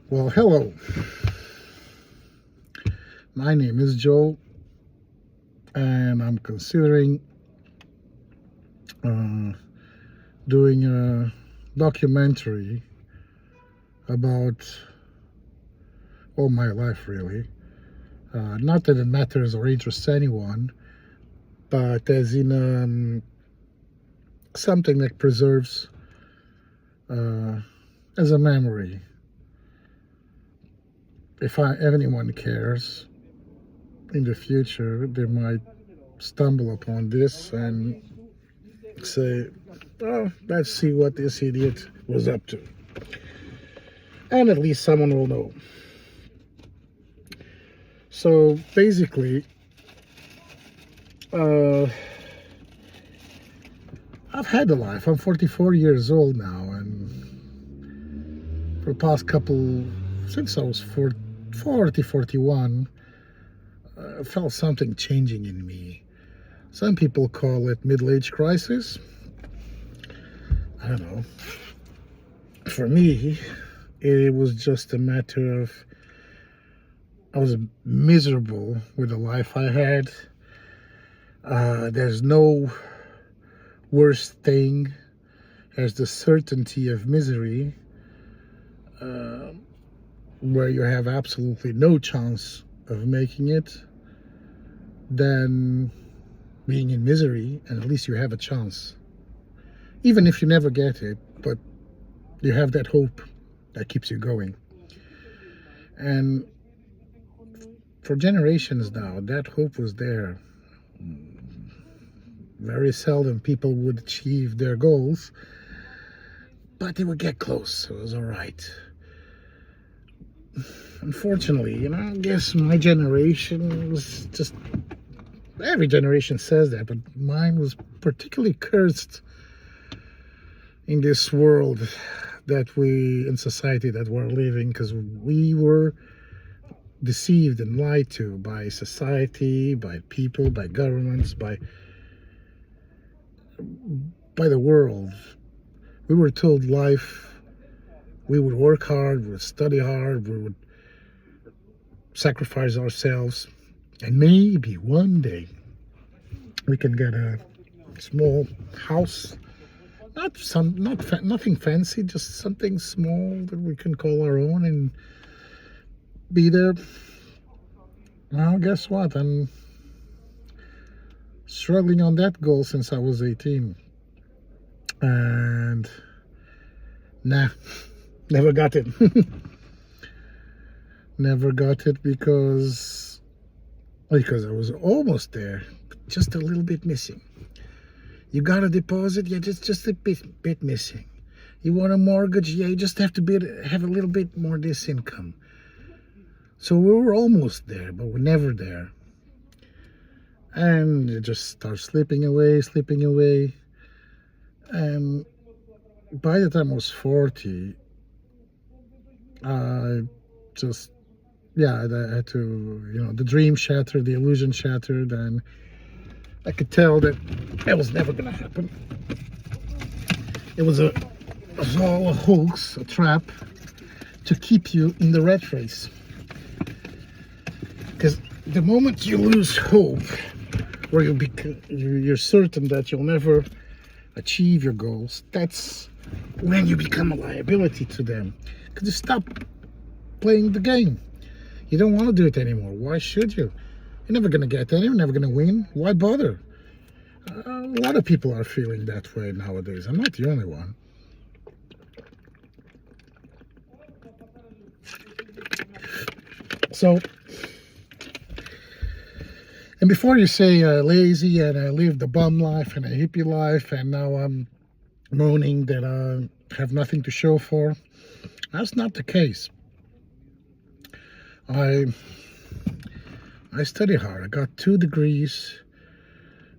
Well, hello. My name is Joe, and I'm considering uh, doing a documentary about all my life, really. Not that it matters or interests anyone, but as in something that preserves uh, as a memory. If anyone cares in the future, they might stumble upon this and say, oh, let's see what this idiot was up to. And at least someone will know. So basically, I've had a life. I'm 44 years old now, and for the past since I was 40, 41, I felt something changing in me. Some people call it middle-age crisis. I don't know. For me, it was just a matter of I was miserable with the life I had. There's no worse thing as the certainty of misery, where you have absolutely no chance of making it, than being in misery, and at least you have a chance. Even if you never get it, but you have that hope that keeps you going. And for generations now, that hope was there. Very seldom people would achieve their goals, but they would get close, so it was all right. Unfortunately, I guess my generation was just, every generation says that, but mine was particularly cursed in this world in society that we're living, because we were deceived and lied to by society, by people, by governments, by the world. We were told we would work hard, we would study hard, we would sacrifice ourselves, and maybe one day we can get a small house, nothing fancy, just something small that we can call our own and be there. Now, guess what? I'm struggling on that goal since I was 18, and never got it. Never got it because I was almost there, but just a little bit missing. You got a deposit, yeah, just a bit missing. You want a mortgage, yeah, you just have to have a little bit more this income. So we were almost there, but we're never there. And it just starts slipping away. And by the time I was 40, I had to, the dream shattered, the illusion shattered, and I could tell that was never going to happen. It was all a hoax, a trap to keep you in the rat race. Because the moment you lose hope, where you're certain that you'll never achieve your goals, that's when you become a liability to them. Because you stop playing the game. You don't want to do it anymore. Why should you? You're never going to get there. You're never going to win. Why bother? A lot of people are feeling that way nowadays. I'm not the only one. So, and before you say lazy and I live the bum life and a hippie life and now I'm moaning that I have nothing to show for, that's not the case. I study hard. I got 2 degrees,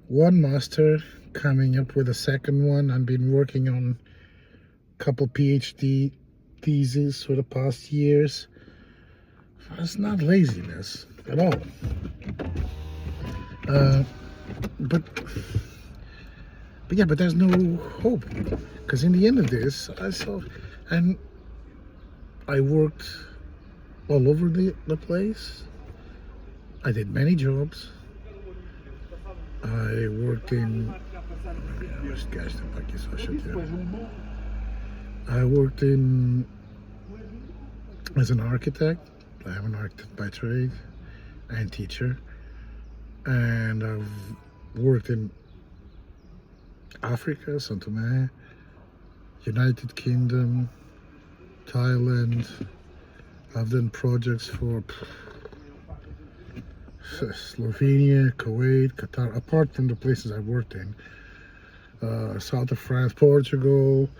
1 master, coming up with a second one. I've been working on a couple PhD theses for the past years. It's not laziness at all. But there's no hope, because in the end of this, I worked all over the place. I did many jobs. I worked in. I worked in as an architect. I am an architect by trade and teacher, and I've worked in Africa, São Tomé, United Kingdom, Thailand. I've done projects for Slovenia, Kuwait, Qatar, apart from the places I've worked in. South of France, Portugal,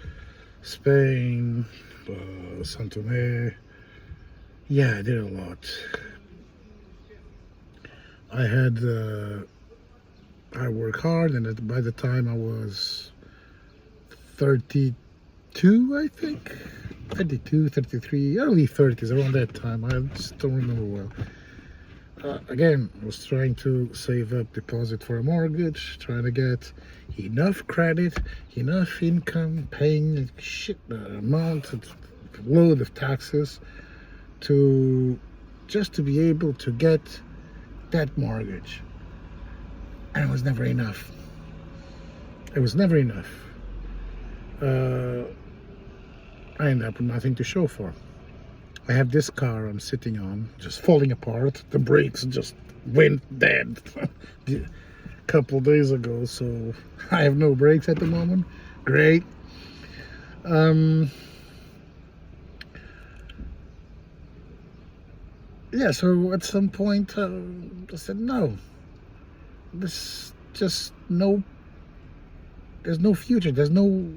Spain, São Tomé. Yeah, I did a lot. I work hard, and by the time I was 32, I think, 32, 33, early 30s, around that time. I just don't remember well. Again, I was trying to save up deposit for a mortgage, trying to get enough credit, enough income, paying a shit amount, a load of taxes just to be able to get that mortgage. And it was never enough. It was never enough. I ended up with nothing to show for. I have this car I'm sitting on, just falling apart. The brakes just went dead a couple days ago, so I have no brakes at the moment. Great. Yeah, so at some point I said, no, there's no future. There's no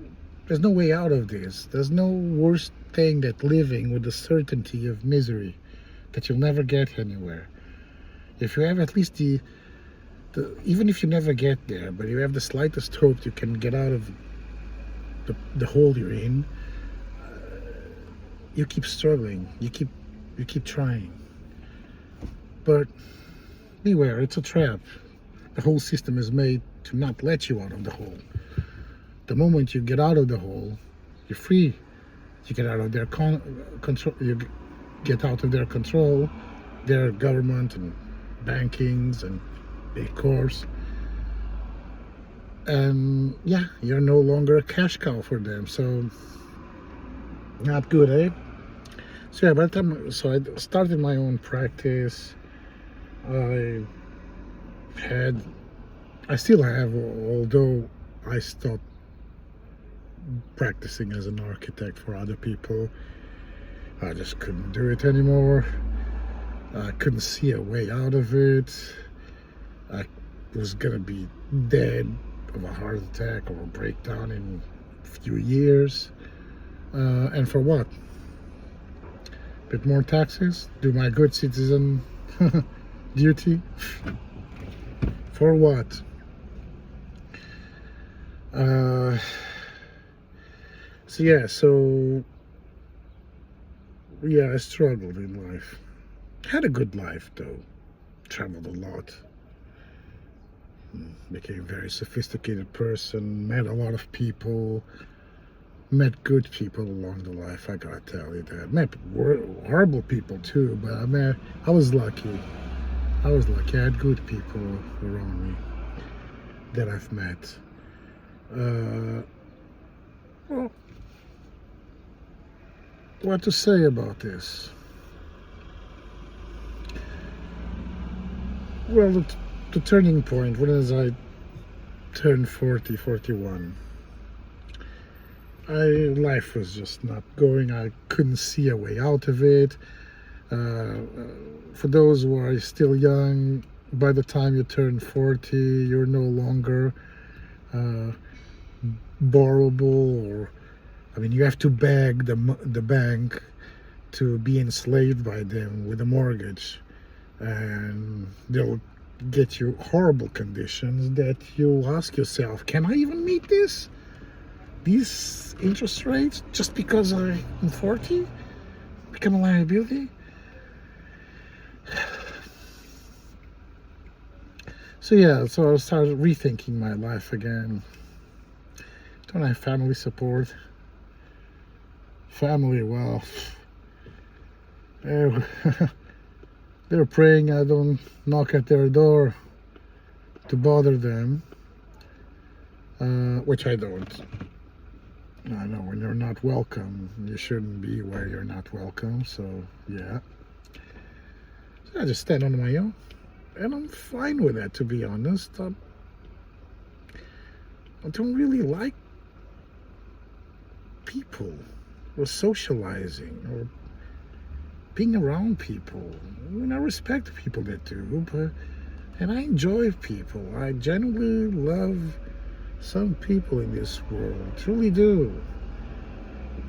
way out of this. There's no worse thing than living with the certainty of misery that you'll never get anywhere. If you have at least even if you never get there, but you have the slightest hope you can get out of the hole you're in, you keep struggling. You keep trying. But beware, it's a trap. The whole system is made to not let you out of the hole. The moment you get out of the hole, you're free. You get out of their control. You get out of their control, their government and bankings and big corps. And yeah, you're no longer a cash cow for them. So not good, eh? So yeah, by the time I started my own practice, I still have, although I stopped practicing as an architect for other people. I just couldn't do it anymore. I couldn't see a way out of it. I was gonna be dead of a heart attack or a breakdown in a few years. And for what? A bit more taxes? Do my good citizen duty? For what? So I struggled in life. Had a good life though. Traveled a lot. Became a very sophisticated person. Met a lot of people. Met good people along the life. I gotta tell you that. Met horrible people too, but I was lucky. I had good people around me that I've met. Well, what to say about this? Well, the turning point was I turned 40, 41. Life was just not going. I couldn't see a way out of it. For those who are still young, by the time you turn 40, you're no longer borrowable, or you have to beg the bank to be enslaved by them with a mortgage, and they'll get you horrible conditions that you ask yourself, can I even meet these interest rates just because I'm 40? Become a liability? So I started rethinking my life again. Don't I have family support? Family, well, Uh, they're praying I don't knock at their door to bother them, which I don't. I know when you're not welcome, you shouldn't be where you're not welcome. So yeah, so I just stand on my own, and I'm fine with that. To be honest, I don't really like people or socializing or being around people. I mean, I respect people that do, and I enjoy people. I genuinely love some people in this world, truly do.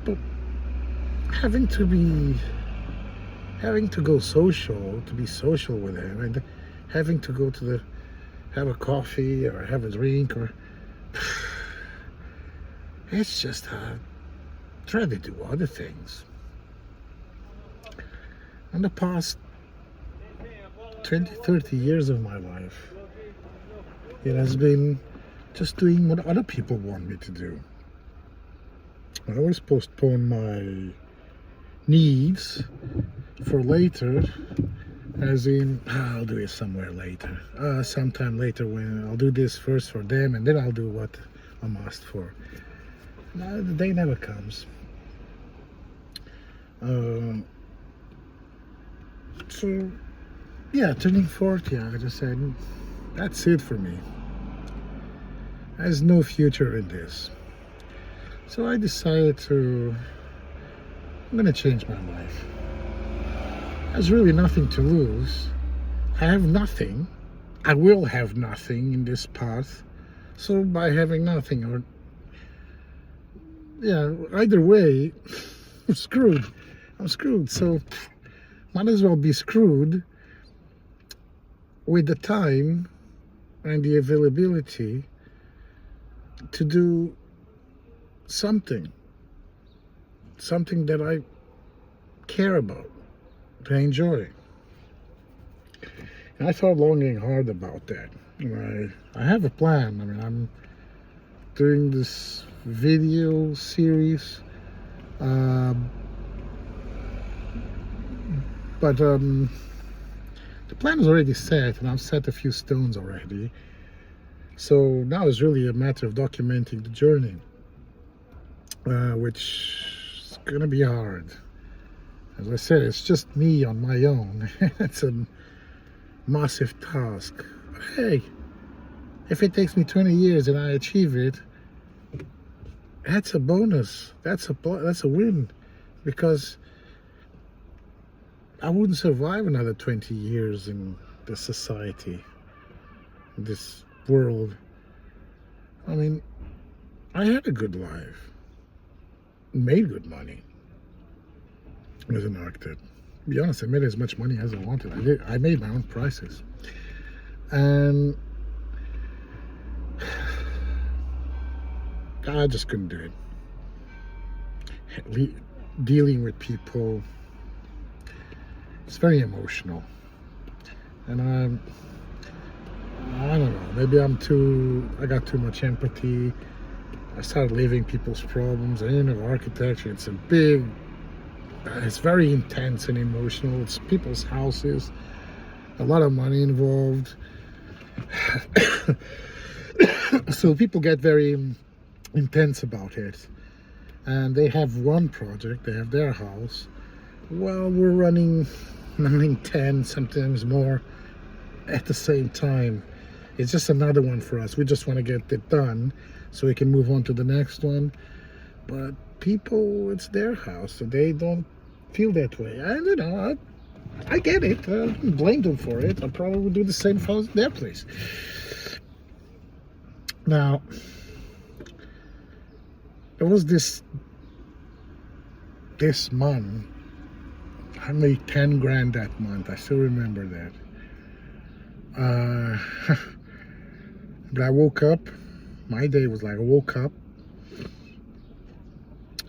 But having to go social, to be social with them, and having to go to have a coffee or have a drink, or it's just try to do other things. In the past 20, 30 years of my life, it has been just doing what other people want me to do. I always postpone my needs for later, as in, I'll do it somewhere later. Sometime later, when I'll do this first for them, and then I'll do what I'm asked for. No, the day never comes. So, yeah, turning 40, I just said, that's it for me. There's no future in this. So I decided I'm going to change my life. There's really nothing to lose. I have nothing. I will have nothing in this path. So by having nothing, or yeah, either way, I'm screwed. So might as well be screwed with the time and the availability to do something that I care about, that I enjoy. And I thought long and hard about that. I have a plan. I mean, I'm doing this video series, but the plan is already set, and I've set a few stones already. So now it's really a matter of documenting the journey, which is gonna be hard. As I said, it's just me on my own. It's a massive task. But hey, if it takes me 20 years and I achieve it, that's a bonus. That's a win, because I wouldn't survive another 20 years in this society, in this world. I mean, I had a good life, made good money as an architect. To be honest, I made as much money as I wanted. I made my own prices, and I just couldn't do it. Dealing with people, it's very emotional, and I don't know, maybe I got too much empathy. I started living people's problems. And architecture, it's very intense and emotional. It's people's houses, a lot of money involved. So people get very intense about it. And they have one project, they have their house. Well, we're running 9, 10, sometimes more at the same time. It's just another one for us. We just want to get it done so we can move on to the next one. But people, it's their house, so they don't feel that way. And I get it. I don't blame them for it. I probably would do the same for their place. Now, there was this month, I made 10 grand that month. I still remember that. But I woke up, my day was like, I woke up,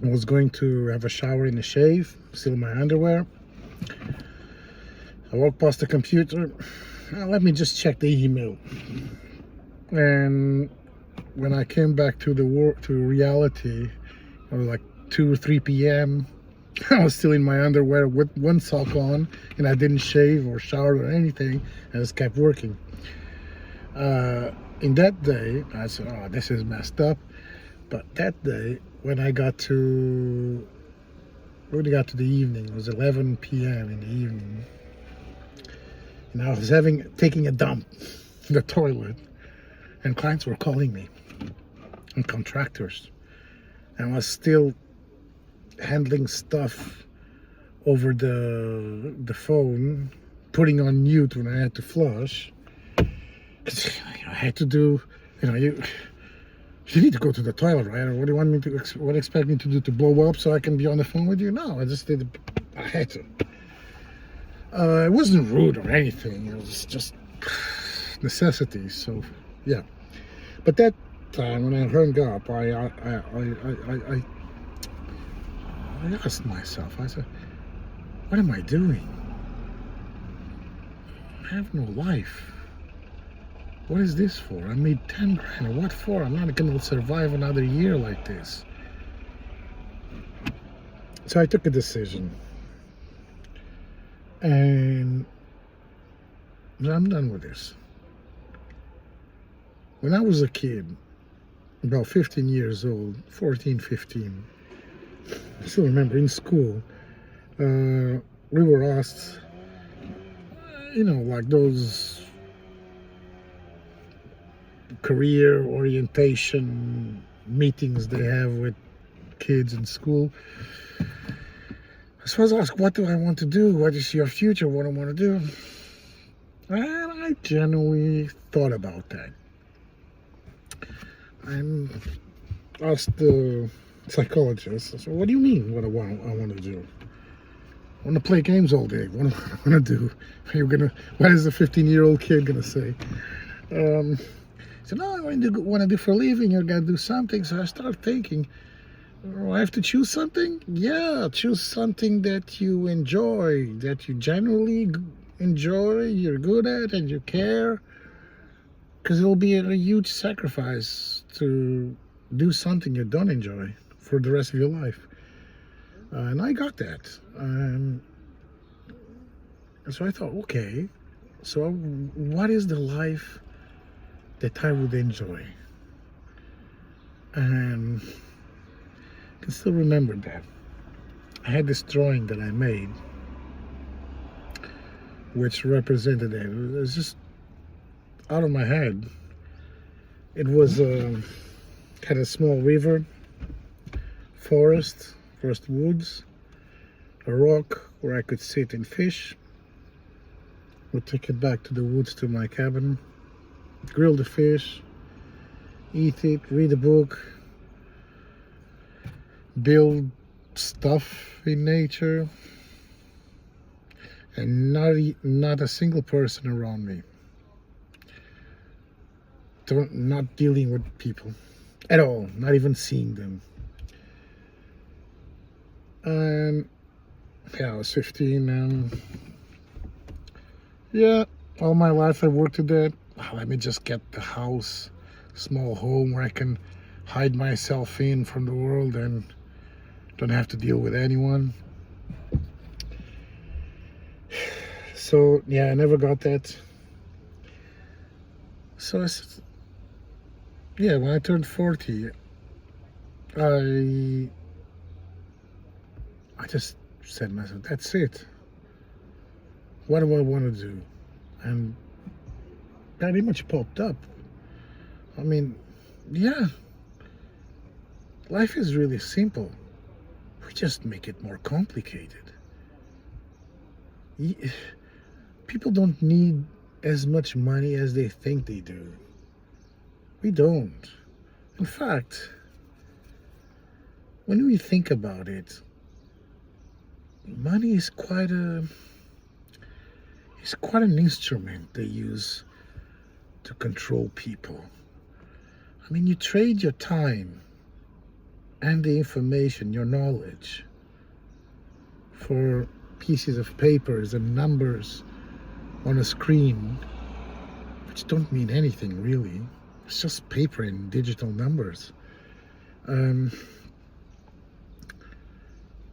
I was going to have a shower and a shave, still in my underwear. I walked past the computer, let me just check the email. And when I came back to reality, it was like 2 or 3 p.m. I was still in my underwear with one sock on, and I didn't shave or shower or anything. I just kept working. In that day, I said, "Oh, this is messed up." But that day, when I got to the evening, it was 11 p.m. in the evening, and I was taking a dump in the toilet, and clients were calling me, and contractors, and I was still handling stuff over the phone, putting on mute when I had to flush. Cause I had to do, you need to go to the toilet, right? Or what do you want me to? What expect me to do, to blow up so I can be on the phone with you? No, I just did. I had to. It wasn't rude or anything. It was just necessity. So, yeah. But that time when I hung up, I asked myself. I said, "What am I doing? I have no life. What is this for? I made 10 grand. What for? I'm not going to survive another year like this." So I took a decision. And I'm done with this. When I was a kid, about 15 years old, 14, 15, I still remember in school, we were asked, like those career orientation meetings they have with kids in school. I was asked, what do I want to do? What is your future? What I want to do? And I genuinely thought about that. And asked the psychologist, I said, what do you mean what I want to do? I want to play games all day. What do I want to do? What is a 15-year-old kid going to say? He said, no, I want to do for a living. You're going to do something. So I started thinking, oh, I have to choose something? Yeah, choose something that you enjoy, that you genuinely enjoy, you're good at, and you care. Because it will be a huge sacrifice to do something you don't enjoy for the rest of your life. And I got that. So I thought, okay, so what is the life that I would enjoy? And I can still remember that. I had this drawing that I made, which represented it. It was just out of my head. It was had a small river, forest woods, a rock where I could sit and fish. Would take it back to the woods to my cabin, grill the fish, eat it, read a book, build stuff in nature, and not a single person around me. Not dealing with people at all, not even seeing them. And yeah, I was 15 and yeah, all my life I worked at that. Let me just get the house, small home where I can hide myself in from the world and don't have to deal with anyone. So yeah, I never got that. So I said, yeah, when I turned 40, I just said to myself, that's it. What do I want to do? And that image popped up. I mean, yeah, life is really simple. We just make it more complicated. People don't need as much money as they think they do. We don't. In fact, when we think about it, money is quite an instrument they use to control people. I mean, you trade your time and the information, your knowledge, for pieces of papers and numbers on a screen, which don't mean anything really. It's just paper and digital numbers.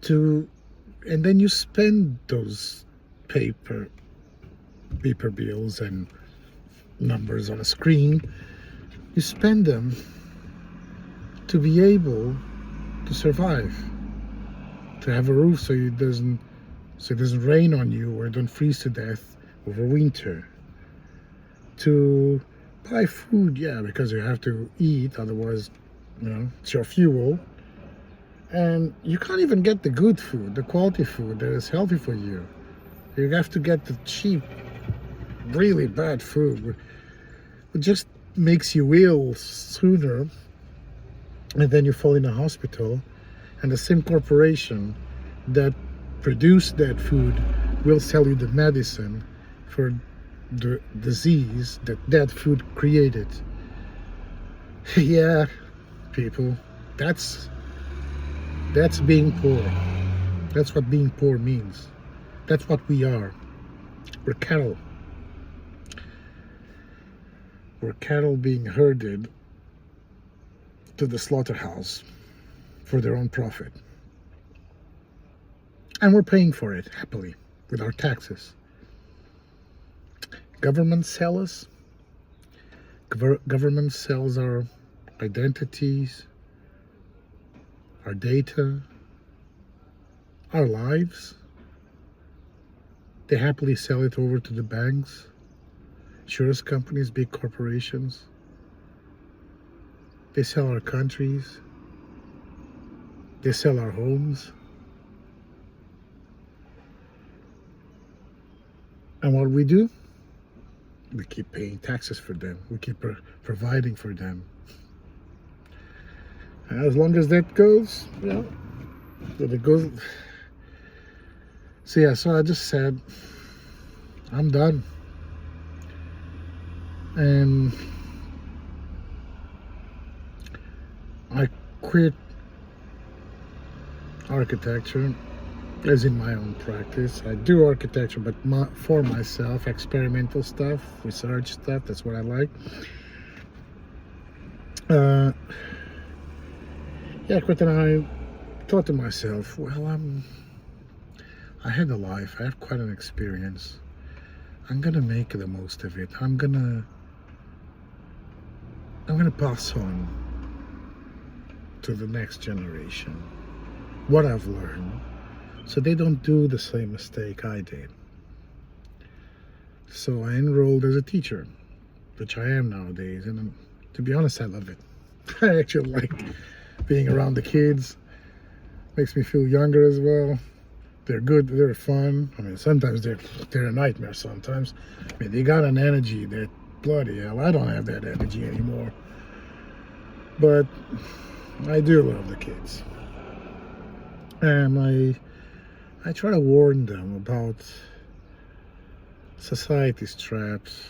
To and then you spend those paper bills and numbers on a screen. You spend them to be able to survive, to have a roof so it doesn't rain on you or don't freeze to death over winter, to buy food, yeah, because you have to eat, otherwise, it's your fuel. And you can't even get the good food, the quality food that is healthy for you. You have to get the cheap, really bad food. It just makes you ill sooner, and then you fall in a hospital, and the same corporation that produced that food will sell you the medicine for the disease that food created. Yeah, people, that's being poor. That's what being poor means. That's what we are. We're cattle. We're cattle being herded to the slaughterhouse for their own profit. And we're paying for it happily with our taxes. Government sell us. Government sells our identities, our data, our lives. They happily sell it over to the banks, insurance companies, big corporations. They sell our countries. They sell our homes. And what we do? We keep paying taxes for them. We keep providing for them. And as long as that goes, it goes. So I just said, I'm done. And I quit architecture, as in my own practice. I do architecture, but for myself, experimental stuff, research stuff, that's what I like. I quit, and I thought to myself, well, I had a life, I have quite an experience. I'm gonna make the most of it. I'm gonna pass on to the next generation what I've learned, so they don't do the same mistake I did. So I enrolled as a teacher, which I am nowadays, and to be honest, I love it. I actually like being around the kids. Makes me feel younger as well. They're good, they're fun. I mean, sometimes they're a nightmare sometimes. I mean, they got an energy that, bloody hell, I don't have that energy anymore. But I do love the kids. And I try to warn them about society's traps.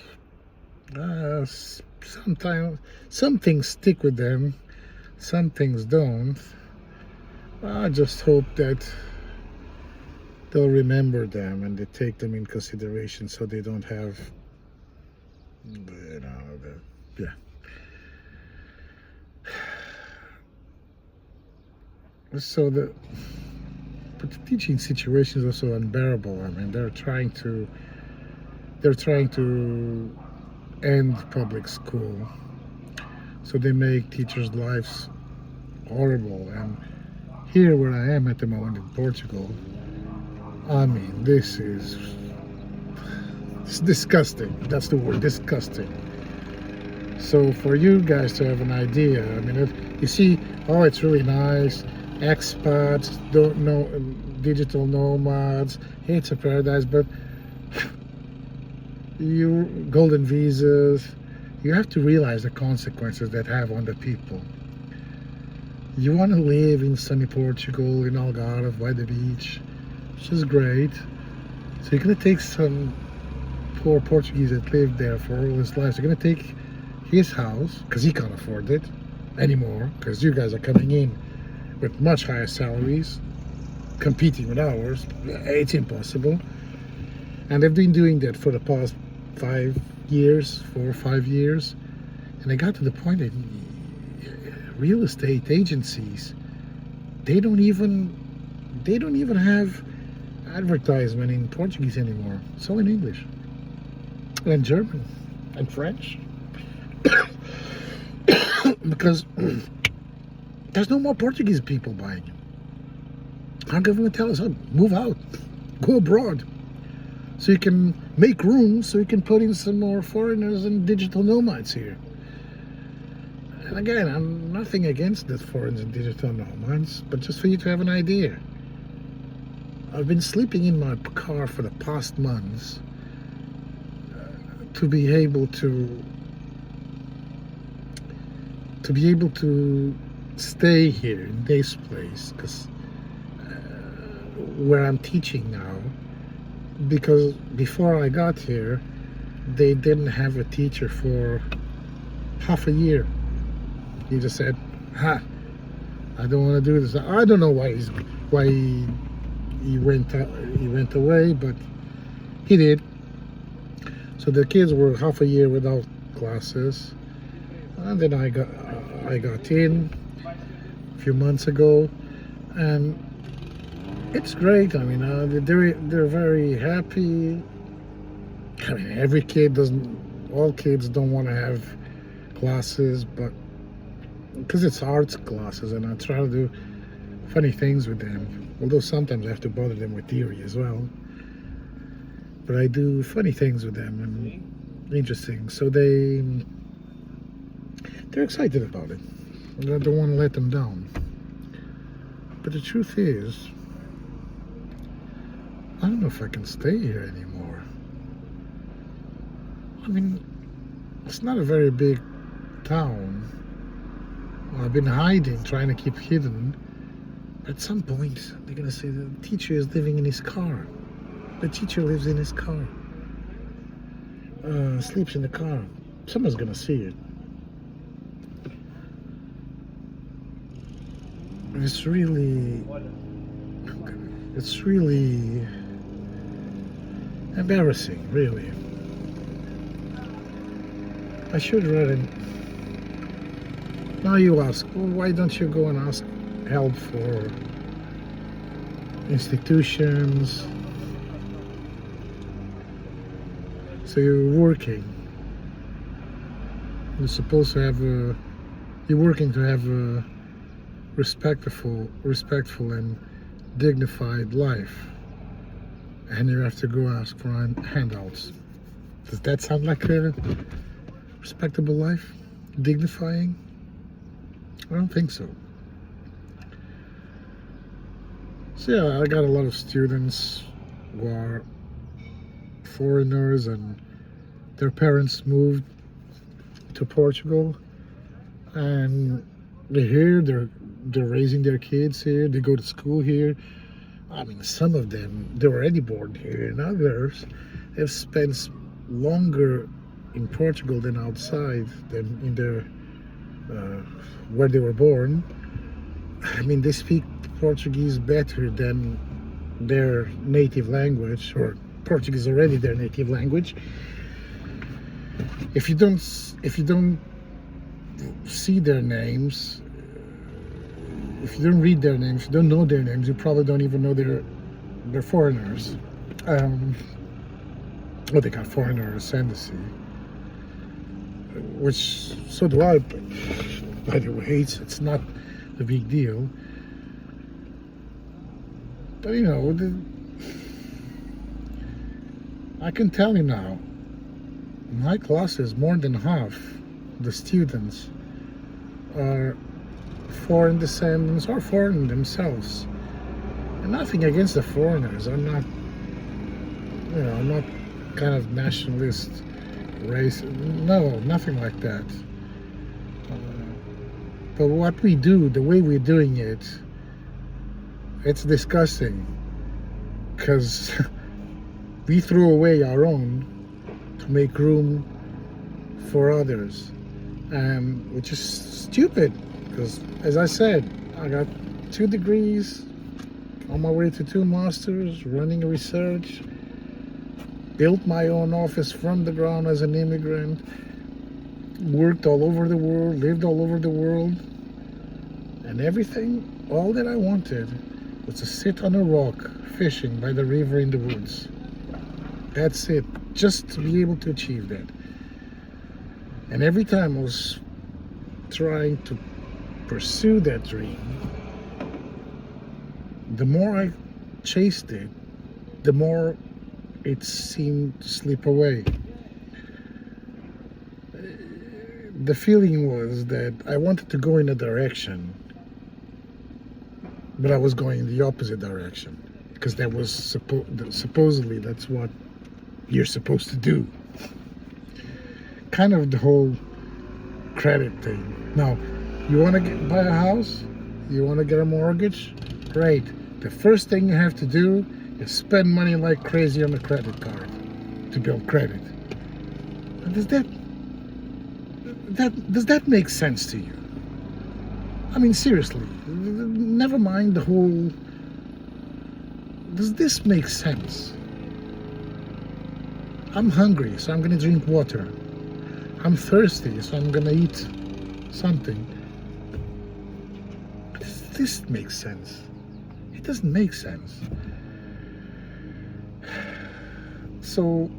Sometimes some things stick with them, some things don't. I just hope that they'll remember them and they take them in consideration, so they don't have, but the teaching situation is also unbearable. I mean, they're trying to end public school, so they make teachers' lives horrible. And here, where I am at the moment in Portugal, I mean, it's disgusting. That's the word, disgusting. So for you guys to have an idea, I mean, if you see, oh, it's really nice, expats, don't know, digital nomads, hey, it's a paradise, but you golden visas, you have to realize the consequences that have on the people. You want to live in sunny Portugal, in Algarve, by the beach, which is great. So you're going to take some poor Portuguese that lived there for all his life. You're going to take his house, because he can't afford it anymore, because you guys are coming in with much higher salaries, competing with ours. It's impossible. And they've been doing that for the past 4 or 5 years. And they got to the point that real estate agencies, they don't even have advertisement in Portuguese anymore. It's all in English and German and French. Because there's no more Portuguese people buying it. Our government tells us, oh, move out, go abroad, so you can make room, so you can put in some more foreigners and digital nomads here. And again, I'm nothing against the foreigners and digital nomads, but just for you to have an idea. I've been sleeping in my car for the past months to be able to stay here in this place, because where I'm teaching now, because before I got here they didn't have a teacher for half a year. He just said, I don't want to do this. I don't know why he went away, but he did. So the kids were half a year without classes, and then I got in a few months ago, and it's great. I mean, they're very happy. I mean, all kids don't want to have classes, but because it's arts classes, and I try to do funny things with them. Although sometimes I have to bother them with theory as well. But I do funny things with them and interesting. So they're excited about it. I don't want to let them down. But the truth is, I don't know if I can stay here anymore. I mean, it's not a very big town. I've been hiding, trying to keep hidden. At some point, they're going to say the teacher is living in his car. The teacher lives in his car. Sleeps in the car. Someone's going to see it. It's really embarrassing, really. I should rather. Now you ask, well, why don't you go and ask help for institutions? So you're working. You're supposed to have you're working to have a respectful and dignified life, and you have to go ask for handouts. Does that sound like a respectable life? Dignifying? I don't think so. So yeah, I got a lot of students who are foreigners and their parents moved to Portugal, and they're here, they're raising their kids here, they go to school here. I mean, some of them, they're already born here, and others have spent longer in Portugal than outside, than in their where they were born. I mean, they speak Portuguese better than their native language, or Portuguese already their native language. If you don't see their names, if you don't read their names, you don't know their names, you probably don't even know they're foreigners. Well, they got foreigner ascendancy, which so do I, but by the way, it's not a big deal. But you know, I can tell you now, my classes, more than half the students are foreign descendants or foreign themselves. And nothing against the foreigners. I'm not kind of nationalist, race. No, nothing like that. But what we do, the way we're doing it, it's disgusting. Because we throw away our own to make room for others, which is stupid. Because, as I said, I got 2 degrees, on my way to 2 masters, running research, built my own office from the ground as an immigrant, worked all over the world, lived all over the world, and everything, all that I wanted was to sit on a rock fishing by the river in the woods. That's it. Just to be able to achieve that. And every time I was trying to pursue that dream, the more I chased it, the more it seemed to slip away. The feeling was that I wanted to go in a direction, but I was going in the opposite direction, because that was supposedly that's what you're supposed to do. Kind of the whole credit thing. Now, you want to buy a house? You want to get a mortgage? Great. The first thing you have to do is spend money like crazy on a credit card to build credit. Does that make sense to you? I mean, seriously, never mind the whole... Does this make sense? I'm hungry, so I'm gonna drink water. I'm thirsty, so I'm gonna eat something. But does this make sense? It doesn't make sense. So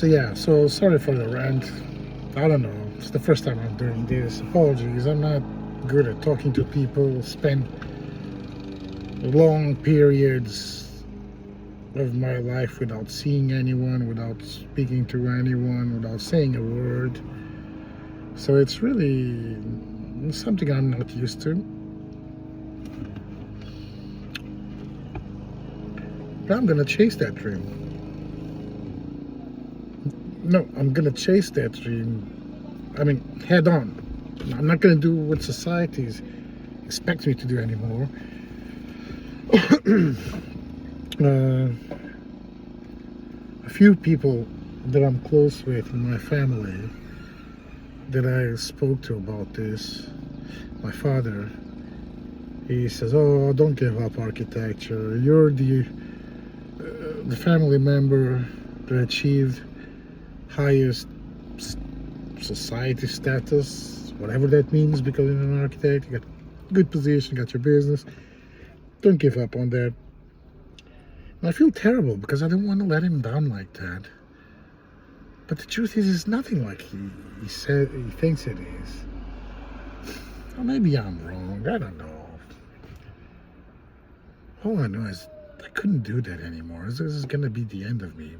yeah, so sorry for the rant. I don't know, it's the first time I'm doing this. Apologies, I'm not good at talking to people. Spend long periods of my life without seeing anyone, without speaking to anyone, without saying a word. So it's really something I'm not used to. But I'm gonna chase that dream. No, I'm gonna chase that dream. I mean, head on. I'm not gonna do what society expects me to do anymore. A few people that I'm close with in my family that I spoke to about this, my father, he says, "Oh, don't give up architecture. You're the family member that achieved highest society status, whatever that means, because you're an architect, you got good position, got your business. Don't give up on that." And I feel terrible because I don't want to let him down like that. But the truth is, it's nothing like he thinks it is. Or maybe I'm wrong, I don't know. All I know is I couldn't do that anymore. This is gonna be the end of me.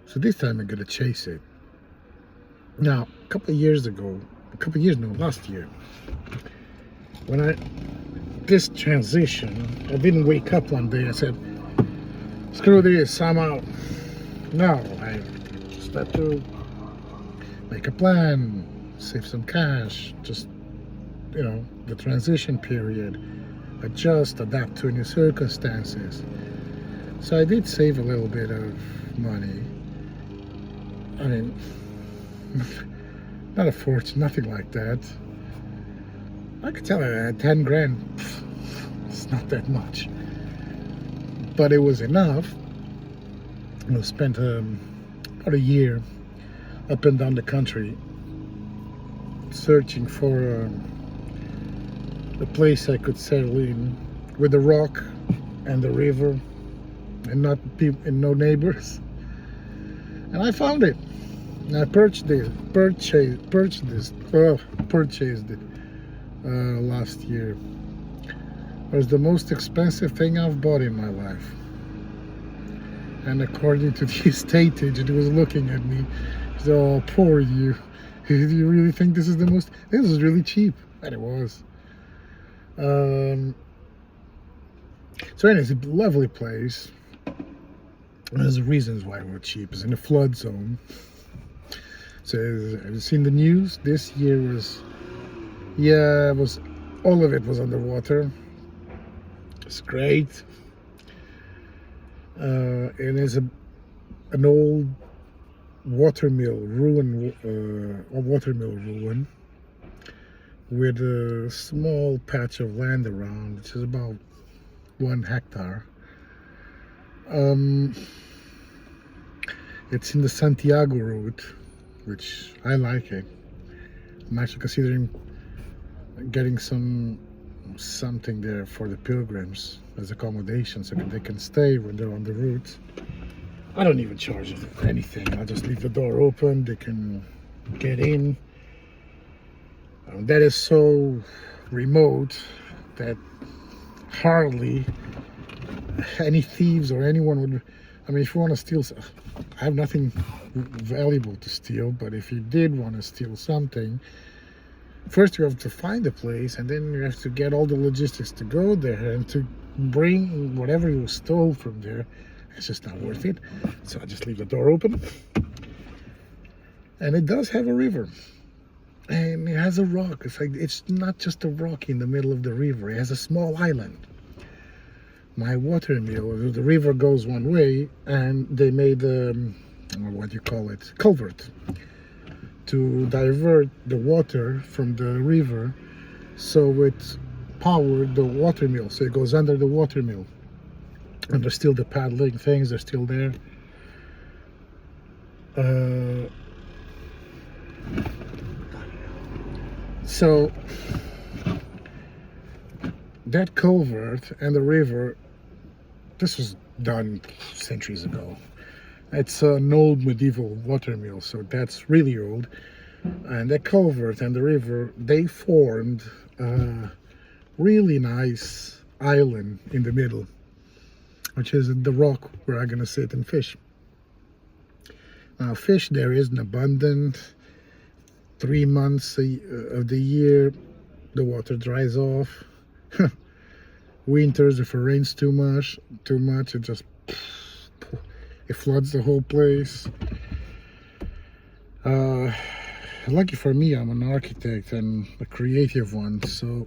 So this time I'm gonna chase it. Now, last year, when this transition, I didn't wake up one day and said, screw this, I'm out. No, I just had to make a plan, save some cash, just, the transition period, adjust, adapt to new circumstances. So I did save a little bit of money. I mean, not a fortune, nothing like that. I could tell you 10 grand, it's not that much. But it was enough. I spent about a year up and down the country searching for a place I could settle in with the rock and the river and no neighbors. And I found it. And I purchased it last year. It was the most expensive thing I've bought in my life. And according to the estate agent who was looking at me, he said, "Oh, poor you. Do you really think this is the most?" This is really cheap. And it was. So anyways, it's a lovely place. There's reasons why it was cheap. It's in a flood zone. So have you seen the news? This year all of it was underwater. It's great. And it's an old watermill ruin with a small patch of land around, which is about 1 hectare. It's in the Santiago route, which I like it. I'm actually considering getting something there for the pilgrims as accommodation, so they can stay when they're on the route. I don't even charge them anything. I just leave the door open. They can get in. That is so remote that hardly any thieves or anyone would. I mean, if you want to steal, I have nothing valuable to steal, but if you did want to steal something, first you have to find a place, and then you have to get all the logistics to go there and to bring whatever you stole from there. It's just not worth it. So I just leave the door open. And it does have a river. And it has a rock. It's not just a rock in the middle of the river. It has a small island. My water mill, the river goes one way, and they made what do you call it, culvert, to divert the water from the river, so it powered the water mill. So it goes under the water mill, and there's still the paddling things. They're still there. So that culvert and the river, this was done centuries ago. It's an old medieval water mill, so that's really old. And that culvert and the river, they formed a really nice island in the middle, which is the rock where I'm gonna sit and fish. Now, fish there isn't abundant. 3 months of the year, the water dries off. Winters, if it rains too much, it just floods the whole place. Lucky for me, I'm an architect and a creative one, so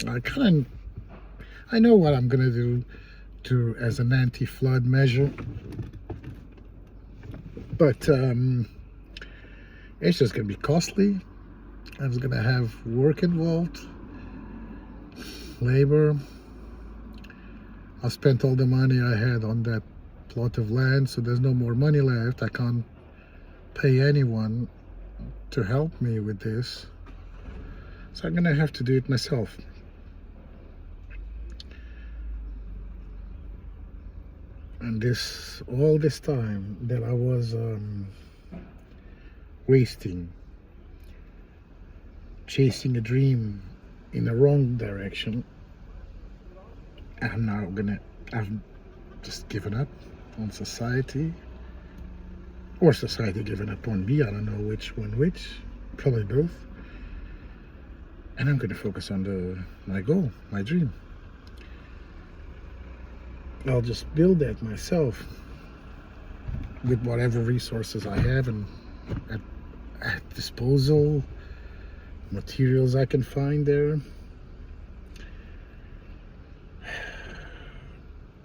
I know what I'm gonna do as an anti-flood measure, but it's just gonna be costly. I was gonna have work involved, labor. I spent all the money I had on that plot of land, so there's no more money left. I can't pay anyone to help me with this, so I'm gonna have to do it myself. And all this time that I was wasting, chasing a dream in the wrong direction, I've just given up on society, or society given up on me. I don't know which one which, probably both. And I'm gonna focus on my goal, my dream. I'll just build that myself with whatever resources I have and at disposal, materials I can find there.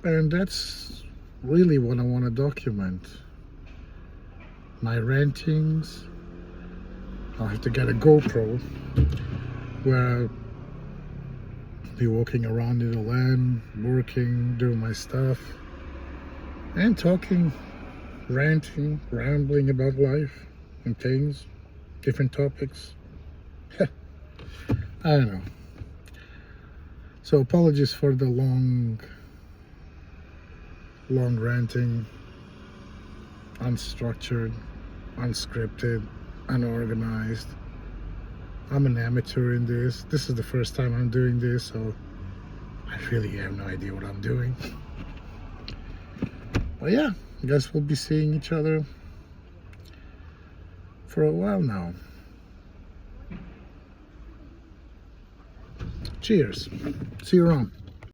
And that's really what I want to document. My rantings. I'll have to get a GoPro where I'll be walking around in the land, working, doing my stuff, and talking, ranting, rambling about life and things, different topics. I don't know. So apologies for the long ranting, unstructured, unscripted, unorganized. I'm an amateur in this. This is the first time I'm doing this, so I really have no idea what I'm doing. But yeah, I guess we'll be seeing each other for a while now. Cheers. See you around.